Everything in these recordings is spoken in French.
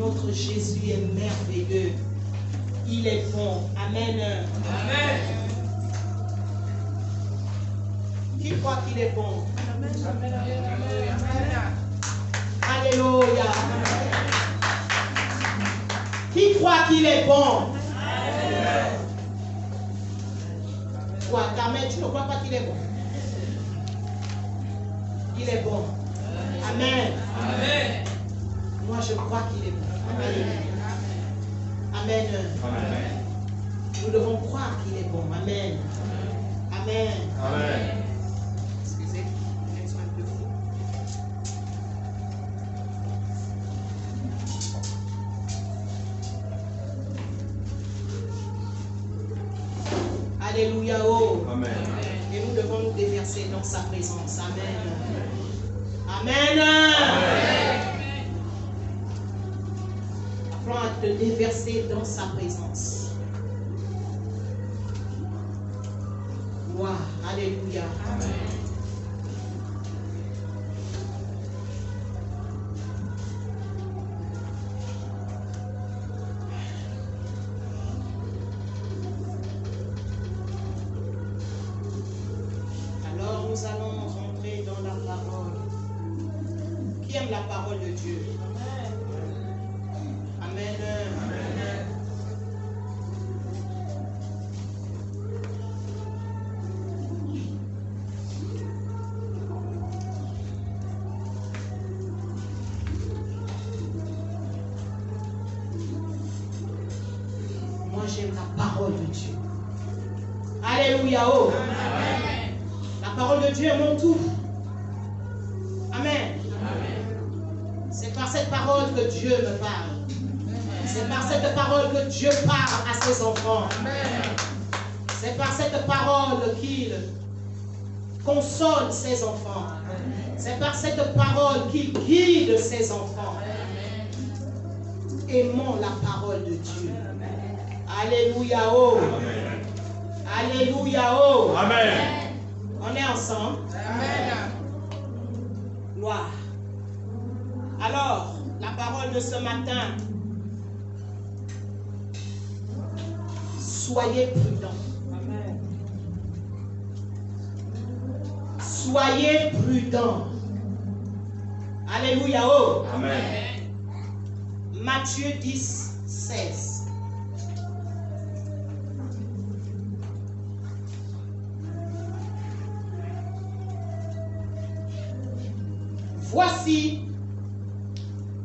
Notre Jésus est merveilleux. Il est bon. Amen. Amen. Qui croit qu'il est bon? Amen. Alléluia. Qui croit qu'il est bon? Toi, Carmen, tu ne crois pas qu'il est bon? Il est bon. Amen. Amen. Moi, je crois qu'il est bon. Alléluia. Amen. Amen. Nous devons croire qu'il est bon. Amen. Amen. Amen. Excusez, elles sont un peu fous. Alléluia. Oh. Amen. Et nous devons nous déverser dans sa présence. Amen. Amen. Amen. Apprends à te déverser dans sa présence. Wow. Alléluia. Amen. Alors nous allons rentrer dans la parole. Qui aime la parole de Dieu? Amen. Amen. Moi j'aime la parole de Dieu. Alléluia. Oh. Amen. La parole de Dieu est mon tout. Amen. Amen. C'est par cette parole que Dieu me parle. C'est par cette parole que Dieu parle à ses enfants. C'est par cette parole qu'il console ses enfants. C'est par cette parole qu'il guide ses enfants. Aimons la parole de Dieu. Alléluia. Oh. Amen. Alléluia. Oh. Amen. On est ensemble. Amen. Gloire. Alors, la parole de ce matin. Soyez prudents. Soyez prudents. Alléluia. Oh. Amen. Matthieu 10, 16. Voici,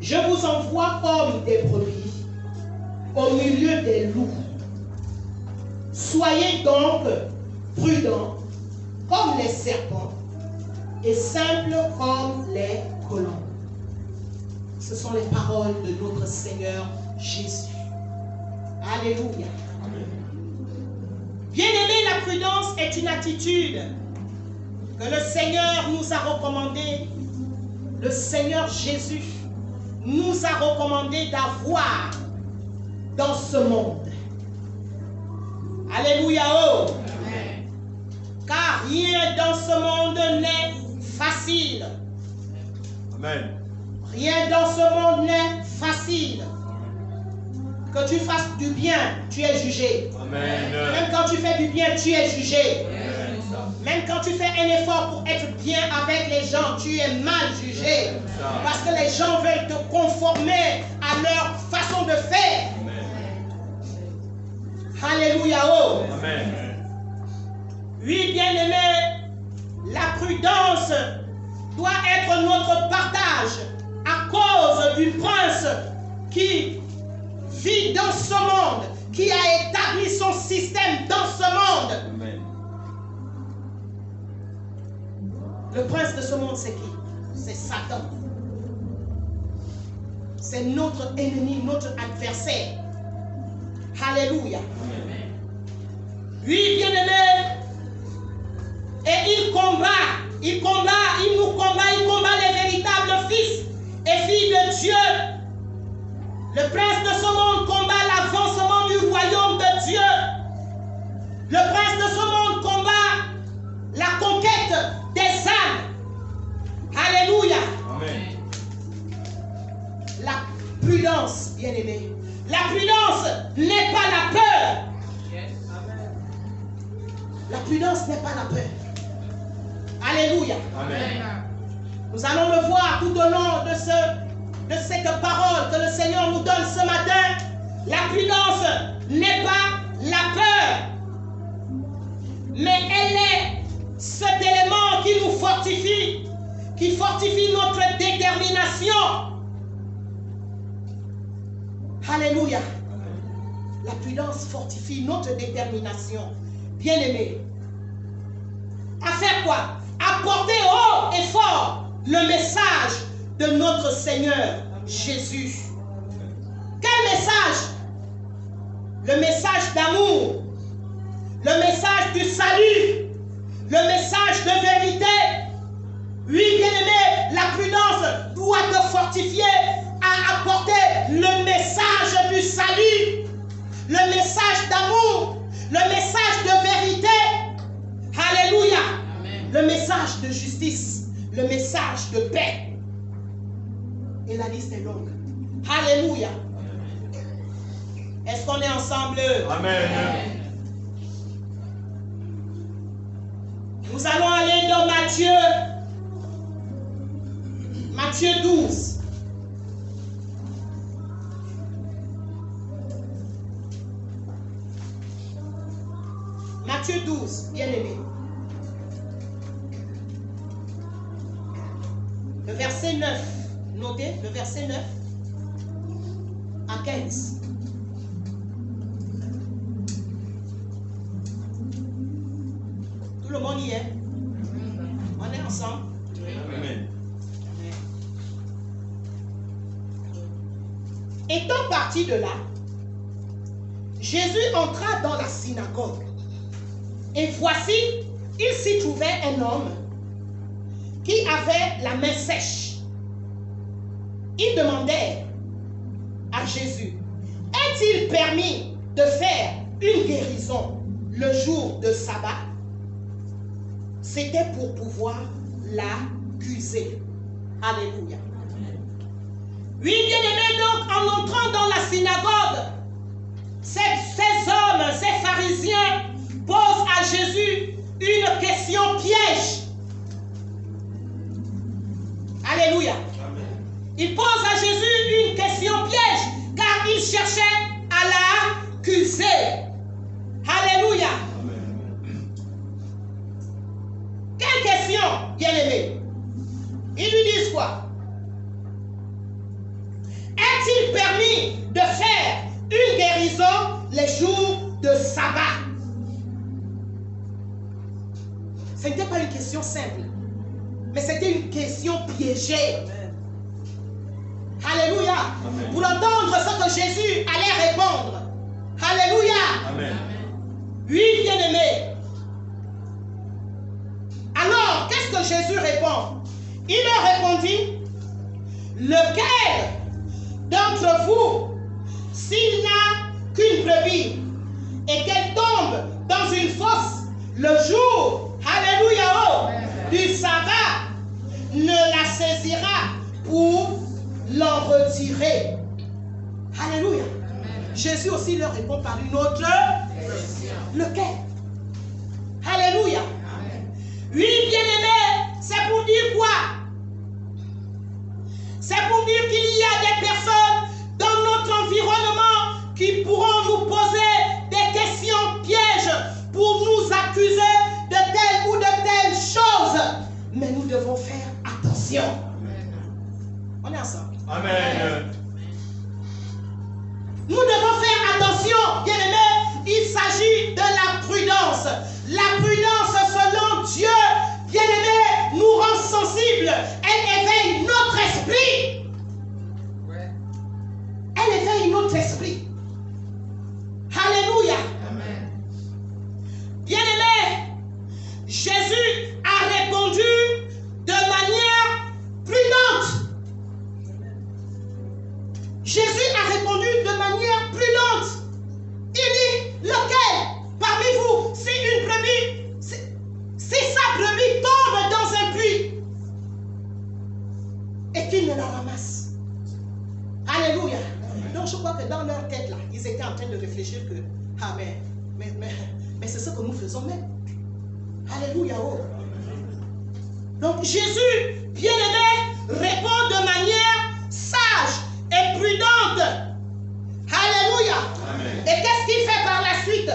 je vous envoie comme des brebis au milieu des loups. Soyez donc prudents comme les serpents et simples comme les colombes. Ce sont les paroles de notre Seigneur Jésus. Alléluia. Bien-aimés, la prudence est une attitude que le Seigneur nous a recommandé. Le Seigneur Jésus nous a recommandé d'avoir dans ce monde. Alléluia. Oh. Amen. Car rien dans ce monde n'est facile. Amen. Rien dans ce monde n'est facile. Que tu fasses du bien, tu es jugé. Amen. Même quand tu fais du bien, tu es jugé. Amen. Même quand tu fais un effort pour être bien avec les gens, tu es mal jugé. Parce que les gens veulent te conformer à leur façon de faire. Alléluia. Oh. Amen. Oui, bien-aimé, la prudence doit être notre partage à cause du prince qui vit dans ce monde, qui a établi son système dans ce monde. Amen. Le prince de ce monde, c'est qui? C'est Satan. C'est notre ennemi, notre adversaire. Alléluia. Amen. Oui, bien-aimé. Et il combat, il nous combat, il combat les véritables fils et filles de Dieu. Le prince de ce monde combat l'avancement du royaume de Dieu. Le prince de ce monde combat la conquête des âmes. Alléluia. Amen. prudence, bien-aimé. La prudence n'est pas la peur. La prudence n'est pas la peur. Alléluia. Amen. Nous allons le voir tout au long de cette parole que le Seigneur nous donne ce matin. La prudence n'est pas la peur, mais elle est cet élément qui nous fortifie, qui fortifie notre détermination. Alléluia. La prudence fortifie notre détermination. Bien-aimé. À faire quoi? À porter haut et fort le message de notre Seigneur Jésus. Quel message? Le message d'amour, le message du salut, le message de vérité. Oui, bien-aimé, la prudence doit te fortifier à apporter le message du salut, le message d'amour, le message de vérité. Alléluia. Amen. Le message de justice, le message de paix. Et la liste est longue. Alléluia. Est-ce qu'on est ensemble? Amen. Nous allons aller dans Matthieu 12. Matthieu 12, bien-aimé. Le verset 9. Notez, le verset 9 à 15. Tout le monde y est? On est ensemble? Amen. Étant parti de là, Jésus entra dans la synagogue. Et voici, il s'y trouvait un homme qui avait la main sèche. Il demandait à Jésus, est-il permis de faire une guérison le jour de sabbat? C'était pour pouvoir l'accuser. Alléluia. Oui, bien-aimé, donc en entrant dans la synagogue, ces hommes, ces pharisiens posent à Jésus une question piège. Alléluia. Ils posent à Jésus une question piège car ils cherchaient à l'accuser. Alléluia. Quelle question, bien-aimé? Ils lui disent quoi? Est-il permis de faire une guérison les jours de sabbat? Ce n'était pas une question simple, mais c'était une question piégée. Alléluia. Amen. Pour entendre ce que Jésus allait répondre. Alléluia. Amen. Oui, bien-aimé. Alors, qu'est-ce que Jésus répond? Il leur répondit, lequel d'entre vous, s'il n'a qu'une brebis et qu'elle tombe dans une fosse le jour, alléluia, du sabbat, ne la saisira pour l'en retirer? Alléluia. Amen. Jésus aussi leur répond par une autre question. Lequel? Alléluia. Amen. Oui, bien-aimé, c'est pour dire quoi? C'est pour dire qu'il y a des personnes dans notre environnement qui pourront nous poser des questions pièges pour nous accuser de telle ou de telle chose. Mais nous devons faire attention. Amen. On est ensemble. Amen. Nous devons faire attention, bien-aimés. Il s'agit de la prudence. La prudence selon Dieu, bien-aimés, nous rend sensibles. Elle éveille notre esprit. Elle éveille notre esprit. Alléluia. Amen. Bien-aimés, Jésus a répondu de manière prudente. Jésus a répondu de manière prudente. Il dit, lequel parmi vous, si une brebis, si sa brebis tombe dans un puits et qu'il ne la ramasse? Alléluia. Alléluia. Donc je crois que dans leur tête là, ils étaient en train de réfléchir que, ah mais c'est ce que nous faisons même. Alléluia. Oh. Donc Jésus, bien-aimé, répond de manière sage et prudente. Alléluia. Amen. Et qu'est-ce qu'il fait par la suite?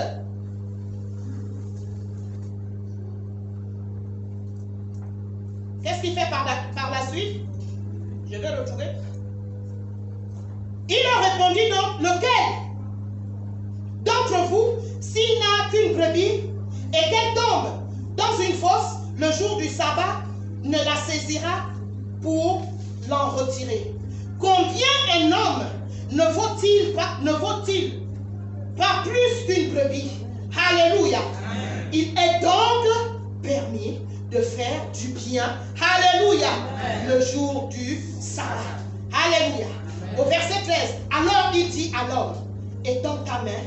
Qu'est-ce qu'il fait par la suite? Je vais retrouver. Il leur répondit donc, lequel d'entre vous, s'il n'a qu'une brebis et qu'elle tombe dans une fosse le jour du sabbat, ne la saisira pour l'en retirer? Combien un homme ne vaut-il pas plus qu'une brebis? Alléluia. Amen. Il est donc permis de faire du bien. Alléluia. Amen. Le jour du sabbat. Alléluia. Amen. Au verset 13, alors il dit à l'homme, étends ta main.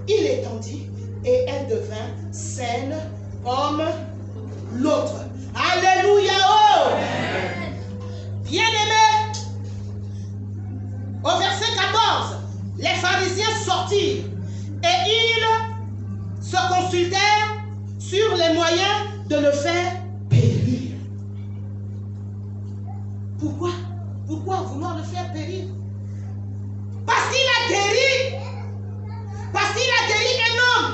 Il l'étendit et elle devint saine comme l'autre. Alléluia. Oh. Bien-aimé, au verset 14, les pharisiens sortirent et ils se consultèrent sur les moyens de le faire périr. Pourquoi? Pourquoi vouloir le faire périr? Parce qu'il a guéri. Parce qu'il a guéri un homme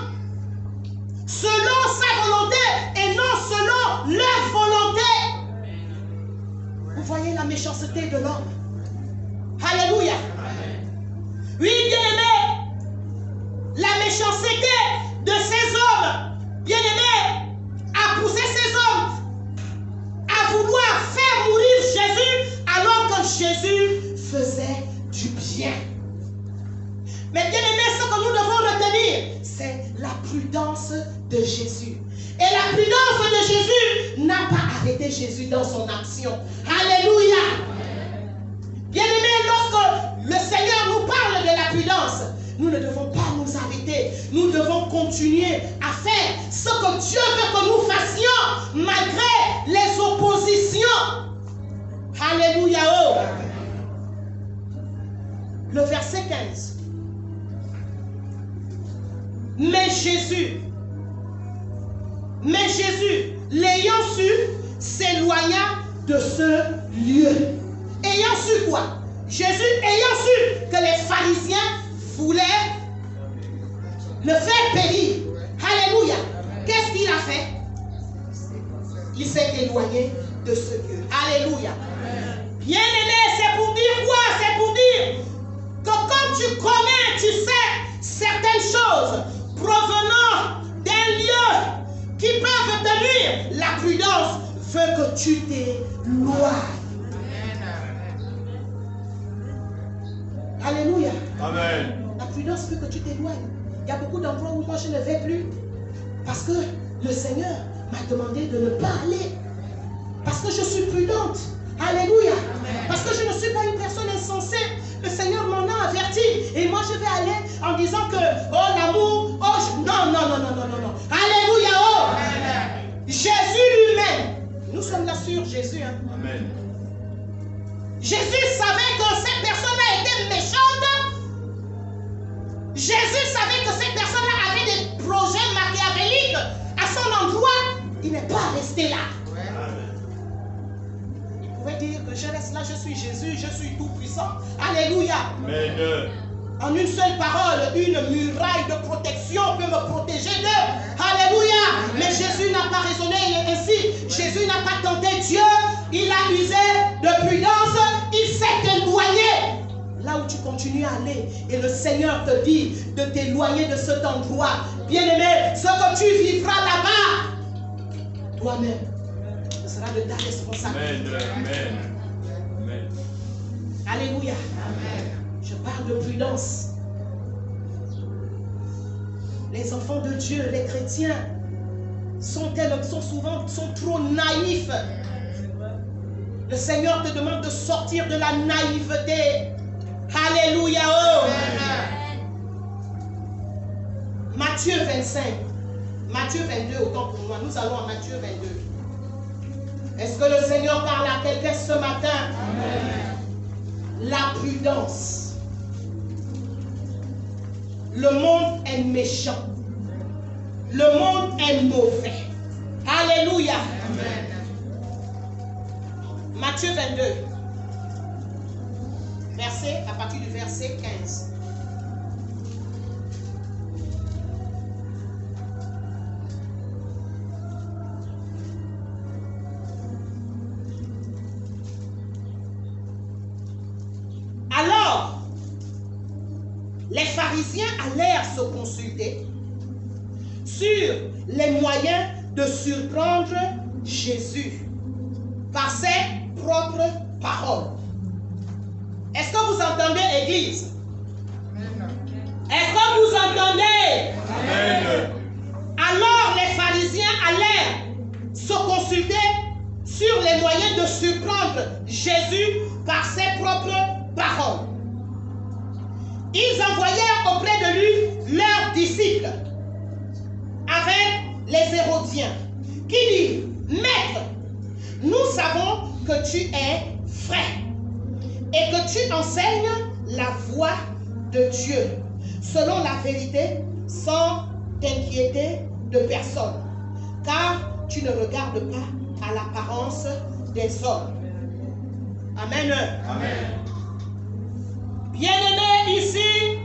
selon sa volonté et non selon leur volonté. Vous voyez la méchanceté de l'homme. Alléluia. Oui, bien-aimé, la méchanceté de ces hommes, bien-aimé, a poussé ces hommes à vouloir faire mourir Jésus alors que Jésus faisait du bien. Mais bien-aimé, ce que nous devons retenir, c'est la prudence de Jésus. Et la prudence de Jésus n'a pas arrêté Jésus dans son action. Alléluia. Bien-aimé, lorsque le Seigneur nous parle de la prudence, nous ne devons pas nous arrêter. Nous devons continuer à faire ce que Dieu veut que nous fassions malgré les oppositions. Alléluia. Oh. Le verset 15. Mais Jésus, l'ayant su, s'éloigna de ce lieu. Ayant su quoi? Jésus ayant su que les pharisiens voulaient le faire périr. Alléluia. Qu'est-ce qu'il a fait? Il s'est éloigné de ce lieu. Alléluia. Bien-aimé, c'est pour dire quoi? C'est pour dire que quand tu connais, tu sais certaines choses provenant d'un lieu qui peuvent te nuire, la prudence veut que tu t'éloignes. Alléluia. Amen. La prudence veut que tu t'éloignes. Il y a beaucoup d'endroits où moi je ne vais plus parce que le Seigneur m'a demandé de ne pas aller. Parce que je suis prudente. Alléluia. Amen. Parce que je ne suis pas une personne insensée. Le Seigneur m'en a averti. Et moi je vais aller en disant que, oh l'amour, oh non. Alléluia. Oh. Amen. Jésus lui-même. Nous sommes là sur Jésus. Hein. Amen. Jésus savait que cette personne-là était méchante. Jésus savait que cette personne-là avait des projets machiavéliques à son endroit. Il n'est pas resté là. Il pouvait dire que je reste là, je suis Jésus, je suis tout puissant. Alléluia. Amen. En une seule parole, une muraille de protection peut me protéger d'eux. Alléluia. Mais Jésus n'a pas raisonné ainsi. Jésus n'a pas tenté Dieu. Il a usé de prudence. Il s'est éloigné. Là où tu continues à aller et le Seigneur te dit de t'éloigner de cet endroit. Bien-aimé, ce que tu vivras là-bas, toi-même, ce sera de ta responsabilité. Amen. Amen. Alléluia. Amen. Je parle de prudence. Les enfants de Dieu, les chrétiens, sont trop naïfs. Le Seigneur te demande de sortir de la naïveté. Alléluia. Oh. Matthieu 25. Matthieu 22, autant pour moi. Nous allons à Matthieu 22. Est-ce que le Seigneur parle à quelqu'un ce matin? Amen. La prudence. le monde est méchant. Le monde est mauvais. Alléluia. Amen. Matthieu 22. À partir du verset 15. Alors, les pharisiens allèrent se consulter sur les moyens de surprendre Jésus par ses propres paroles. Est-ce que vous entendez, Église? Est-ce que vous entendez? Amen. Alors les pharisiens allèrent se consulter sur les moyens de surprendre Jésus par ses propres paroles. Ils envoyèrent auprès de lui leurs disciples avec les Hérodiens qui dirent: Maître, nous savons que tu es vrai et que tu enseignes la voie de Dieu selon la vérité, sans t'inquiéter de personne, car tu ne regardes pas à l'apparence des hommes. Amen. Amen. Bien-aimés, ici,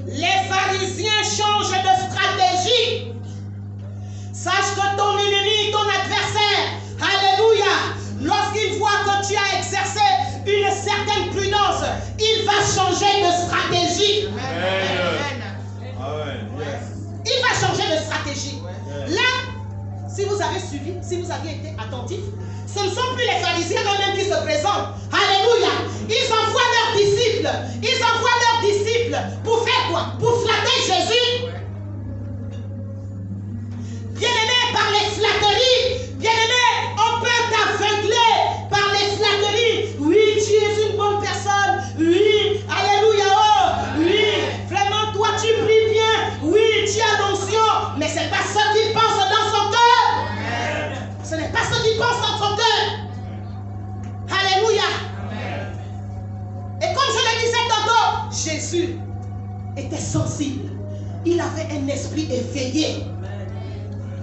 les pharisiens changent de stratégie. Sache que ton ennemi, ton adversaire, alléluia, lorsqu'il voit que tu as exercé une certaine prudence, il va changer de stratégie. Amen. Amen. Yes. Il va changer de stratégie. Là, si vous avez suivi, si vous aviez été attentif, ce ne sont plus les pharisiens eux-mêmes qui se présentent. Alléluia. Ils envoient leurs disciples. Ils envoient leurs disciples pour faire quoi? Pour flatter Jésus. Bien-aimé, par les flatteries. Bien-aimé, on peut t'aveugler par les flatteries. Oui, tu es une bonne personne. Oui, alléluia. Oh, oui, vraiment, toi, tu pries bien. Oui, tu as l'onction. Mais ce n'est pas ce qu'il pense dans son cœur. Ce n'est pas ce qu'il pense dans son cœur. Alléluia. Et comme je le disais tantôt, Jésus était sensible. Il avait un esprit éveillé.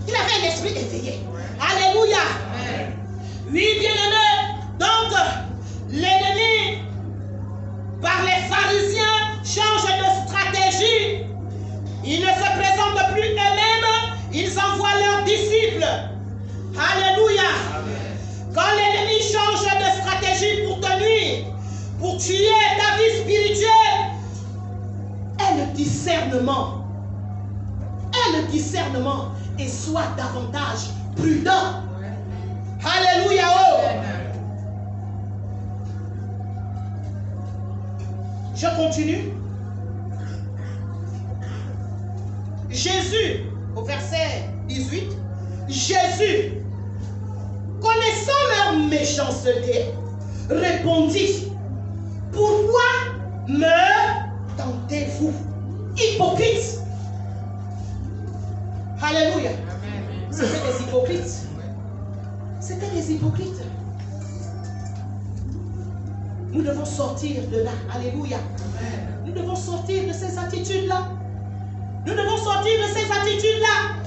Il avait un esprit éveillé. Alléluia. Oui, bien-aimé. Donc, l'ennemi, par les pharisiens, change de stratégie. Ils ne se présentent plus eux-mêmes. Ils envoient leurs disciples. Alléluia. Quand l'ennemi change de stratégie pour te nuire, pour tuer ta vie spirituelle, aie le discernement. Aie le discernement et sois davantage prudent. Alléluia. Oh. Je continue. Jésus, au verset 18, Jésus, connaissant leur méchanceté, répondit: Pourquoi me tentez-vous, hypocrites? Alléluia. C'était des hypocrites. C'était des hypocrites. Nous devons sortir de là. Alléluia. Nous devons sortir de ces attitudes-là. Nous devons sortir de ces attitudes-là.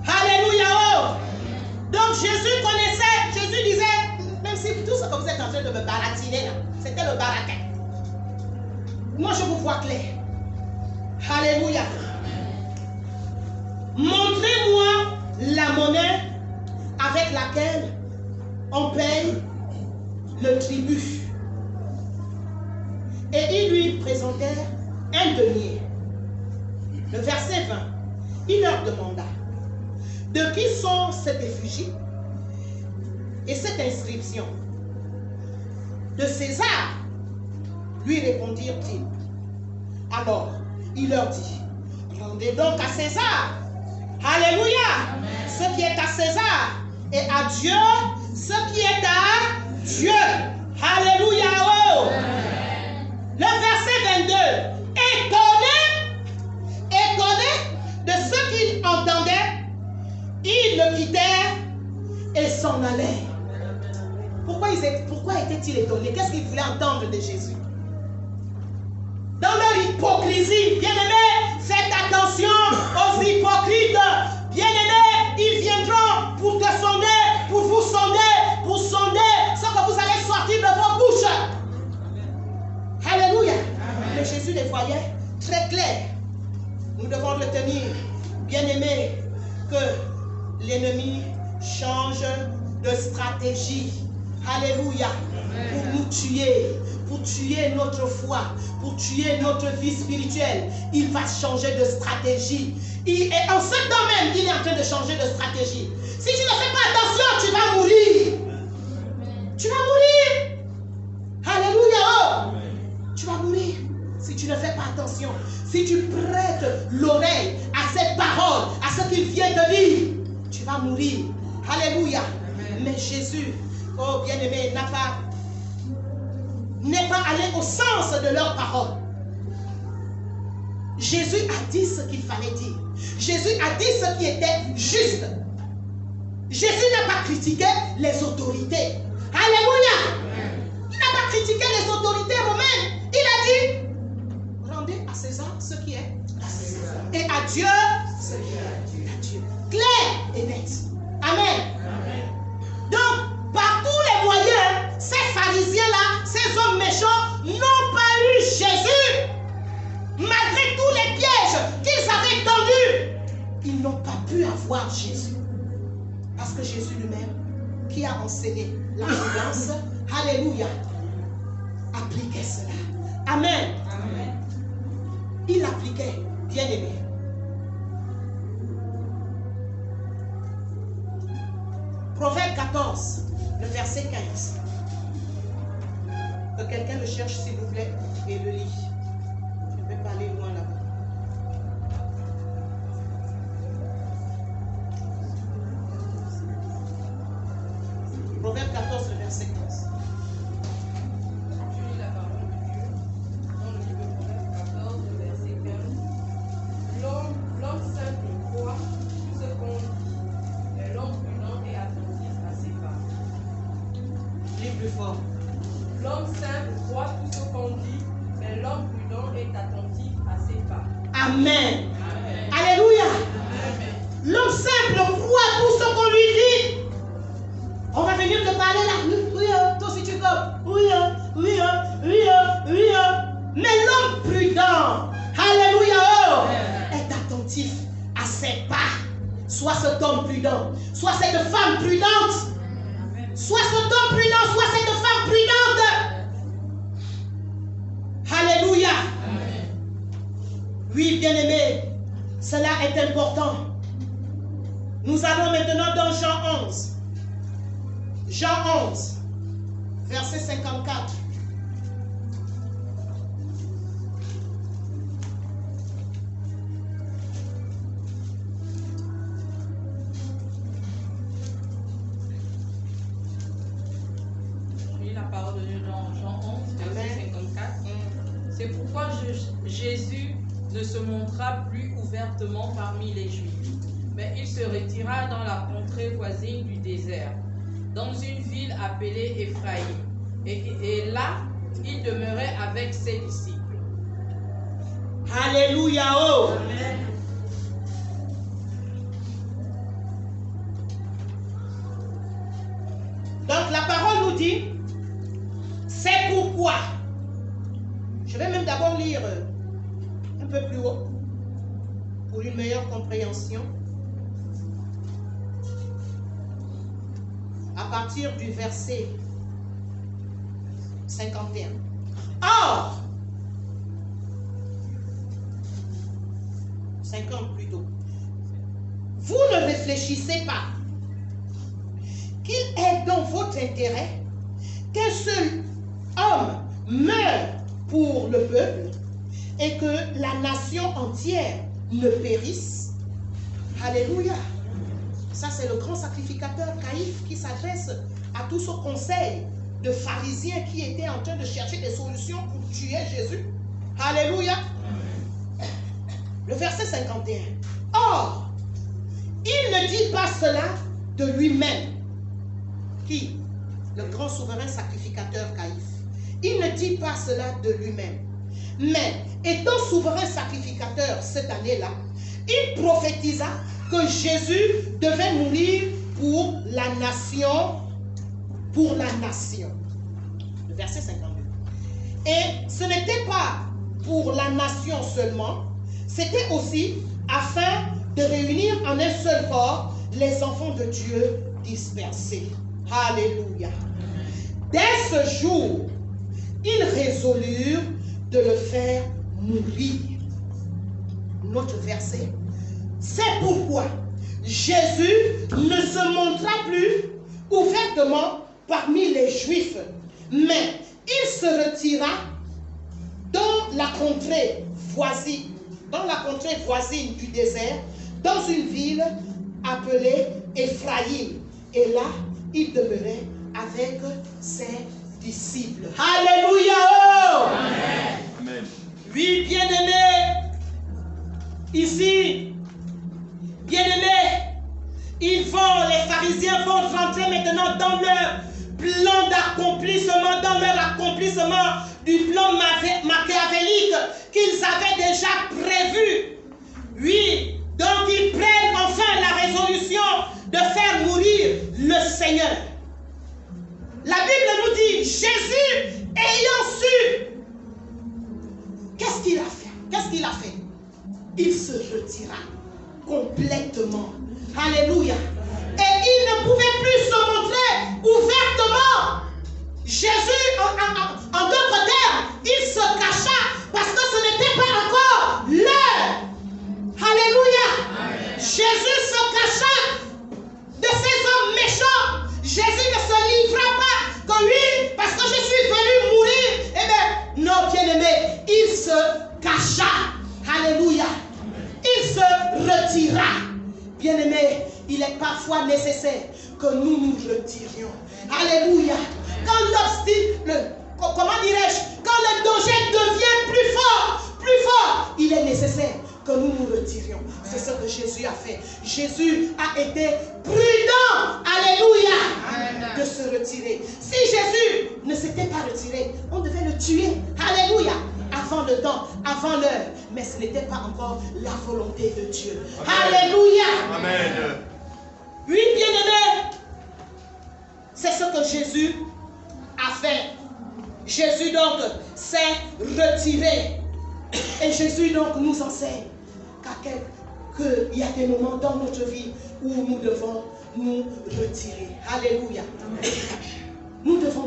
Alléluia. Oh. Donc Jésus connaissait, Jésus disait, même si tout ce que vous êtes en train de me baratiner là, c'était le baratin. Moi je vous vois clair. Alléluia. Montrez-moi la monnaie avec laquelle on paye le tribut. Et ils lui présentèrent un denier. Le verset 20, il leur demanda: De qui sont cette effigie et cette inscription? De César, lui répondirent-ils. Alors, il leur dit: Rendez donc à César. Alléluia. Amen. Ce qui est à César, et à Dieu ce qui est à Dieu. Alléluia. Oh. Le verset 22. Étonnés de ce qu'ils entendaient, ils le quittèrent et s'en allèrent. Pourquoi étaient-ils étonnés? Qu'est-ce qu'ils voulaient entendre de Jésus? Dans leur hypocrisie, bien-aimés, Jésus les voyait très clair. Nous devons retenir, bien-aimés, que l'ennemi change de stratégie. Alléluia. Pour nous tuer, pour tuer notre foi, pour tuer notre vie spirituelle. Il va changer de stratégie. Et en ce temps même, il est en train de changer de stratégie. Si tu ne fais pas attention, tu vas mourir. Tu vas mourir. Alléluia. Tu vas mourir si tu ne fais pas attention. Si tu prêtes l'oreille à cette parole, à ce qu'il vient de dire, tu vas mourir. Alléluia. Mais Jésus, oh bien-aimé, n'est pas allé au sens de leur parole. Jésus a dit ce qu'il fallait dire. Jésus a dit ce qui était juste. Jésus n'a pas critiqué les autorités. Alléluia. Il n'a pas critiqué les autorités romaines. Il a dit, rendez à César ce qui est à César. Et à Dieu ce qui est à Dieu. Clair et net. Amen. Donc, par tous les moyens, ces pharisiens-là, ces hommes méchants, n'ont pas eu Jésus. Malgré tous les pièges qu'ils avaient tendus, ils n'ont pas pu avoir Jésus. Parce que Jésus lui-même, qui a enseigné la prudence, alléluia, appliquait cela. Amen. Il appliquait, bien aimé. Proverbe 14, le verset 15. Que quelqu'un le cherche s'il vous plaît et le lit. Je ne vais pas aller loin là-bas. Proverbe 14, le verset 15. Je lis la parole de Dieu dans le livre de Proverbe 14, le verset 15. L'homme simple croit tout ce qu'on dit, mais l'homme prudent est attentif à ses pas. Lis plus fort. L'homme simple croit tout ce qu'on dit, mais l'homme prudent est attentif à ses pas. Amen. Amen. Alléluia. Amen. L'homme simple croit tout ce qu'on lui dit. On va venir te parler là. Oui, toi aussi tu comme. Oui, oui, oui, oui. Mais l'homme prudent, alléluia, est attentif à ses pas. Soit cet homme prudent, soit cette femme prudente. Soit cet homme prudent, soit cette femme prudente. Alléluia. Oui, bien-aimé, cela est important. Nous allons maintenant dans Jean 11. Jean 11, verset 54. Je lis la parole de Dieu dans Jean 11, verset 54. C'est pourquoi Jésus ne se montra plus ouvertement parmi les Juifs, mais il se retira dans la contrée voisine du désert, dans une ville appelée Ephraïm. Et là, il demeurait avec ses disciples. Alléluia. Oh. Amen. Donc la parole nous dit, c'est pourquoi. Je vais même d'abord lire un peu plus haut pour une meilleure compréhension. À partir du verset 51. Or, 50 plutôt, vous ne réfléchissez pas qu'il est dans votre intérêt qu'un seul homme meure pour le peuple et que la nation entière ne périsse. Alléluia. Ça, c'est le grand sacrificateur Caïphe qui s'adresse à tout ce conseil de pharisiens qui étaient en train de chercher des solutions pour tuer Jésus. Alléluia. Le verset 51. Or, il ne dit pas cela de lui-même. Qui? Le grand souverain sacrificateur Caïphe. Il ne dit pas cela de lui-même. Mais, étant souverain sacrificateur cette année-là, il prophétisa que Jésus devait mourir pour la nation. Pour la nation. Le verset 52. Et ce n'était pas pour la nation seulement, c'était aussi afin de réunir en un seul corps les enfants de Dieu dispersés. Alléluia. Dès ce jour, ils résolurent de le faire mourir. Notre verset. C'est pourquoi Jésus ne se montra plus ouvertement parmi les Juifs, mais il se retira dans la contrée voisine du désert, dans une ville appelée Éphraïm. Et là, il demeurait avec ses disciples. Alléluia! Amen. Oui, bien-aimés, ici, bien-aimés, les pharisiens vont rentrer maintenant dans leur plan d'accomplissement, dans leur accomplissement du plan machiavélique qu'ils avaient déjà prévu. Oui, donc ils prennent enfin la résolution de faire mourir le Seigneur. La Bible nous dit, Jésus ayant su, qu'est-ce qu'il a fait? Qu'est-ce qu'il a fait? Il se retira complètement. Alléluia. Et il ne pouvait plus se montrer ouvertement. Jésus, en d'autres termes, il se cacha parce que ce n'était pas encore l'heure. Alléluia. Jésus se cacha de ces hommes méchants. Jésus ne se livra pas que oui, parce que je suis venu mourir. Eh bien, non, bien-aimé, il se cacha. Alléluia. Il se retira. Bien-aimé, il est parfois nécessaire que nous nous retirions. Alléluia. Quand l'obstacle, comment dirais-je, quand le danger devient plus fort, il est nécessaire que nous nous retirions. C'est ce que Jésus a fait. Jésus a été prudent, alléluia, de se retirer. Si Jésus ne s'était pas retiré, on devait le tuer, alléluia, avant le temps, avant l'heure. Mais ce n'était pas encore la volonté de Dieu. Amen. Alléluia. Amen. Oui, bien-aimé, c'est ce que Jésus a fait. Jésus donc s'est retiré. Et Jésus donc nous enseigne qu'il y a des moments dans notre vie où nous devons nous retirer. Alléluia. Nous devons